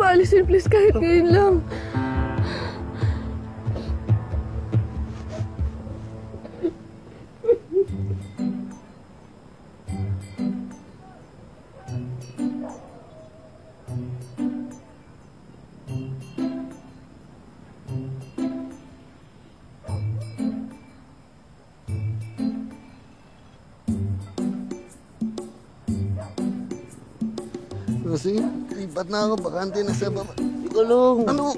paalisin, please, kahit ngayon lang. Sige, lipat na ako. Bakante na sa baba. Ika lang. Ano?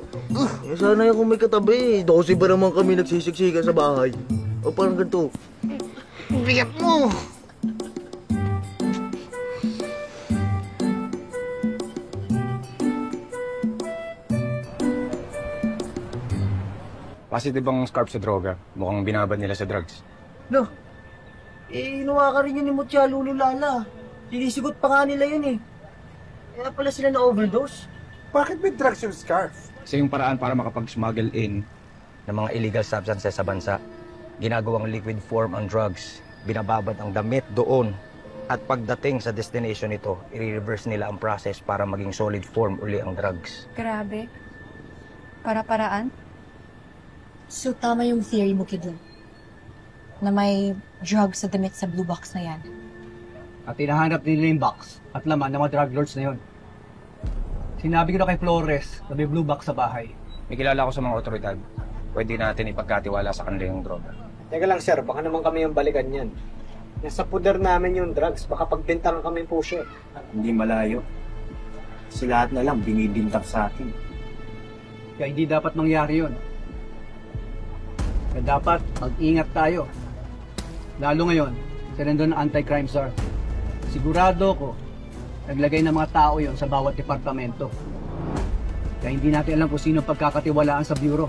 Sana yung kung may katabi. Dosi ba naman kami nagsisiksikan sa bahay? O parang ganito. Bigat mo! Positive ang scarf sa droga. Mukhang binabad nila sa drugs. No. Inuwa ka rin yun ni Mutya Lulu Lala. Sinisigot pa nga nila yun eh. Kaya pala sila na-overdose. Bakit may drugs yung scarf? Kasi yung paraan para makapag-smuggle in ng mga illegal substances sa bansa. Ginagawang liquid form ang drugs. Binababad ang damit doon. At pagdating sa destination nito, i-reverse nila ang process para maging solid form uli ang drugs. Grabe. Para-paraan? So tama yung theory mo, Kidon. Na may drugs sa damit sa blue box na yan. At hinahanap nila yung box at laman ng mga drug lords na yun. Sinabi ko na kay Flores na may blue box sa bahay. may kilala ko sa mga otoridad. Pwede natin ipagkatiwala sa kanila yung droga. Teka lang sir, baka naman kami yung balikan yan. Nasa puder namin yung drugs, baka pagbintangan kami po siya. Hindi malayo. Kasi lahat na lang binibintang sa atin. Kaya hindi dapat mangyari yun. Kaya dapat mag-ingat tayo. Lalo ngayon, sa nandun ng anti-crime czar. Sigurado ko, naglagay ng mga tao yon sa bawat departamento. Kaya hindi natin alam kung sino pagkakatiwalaan sa bureau.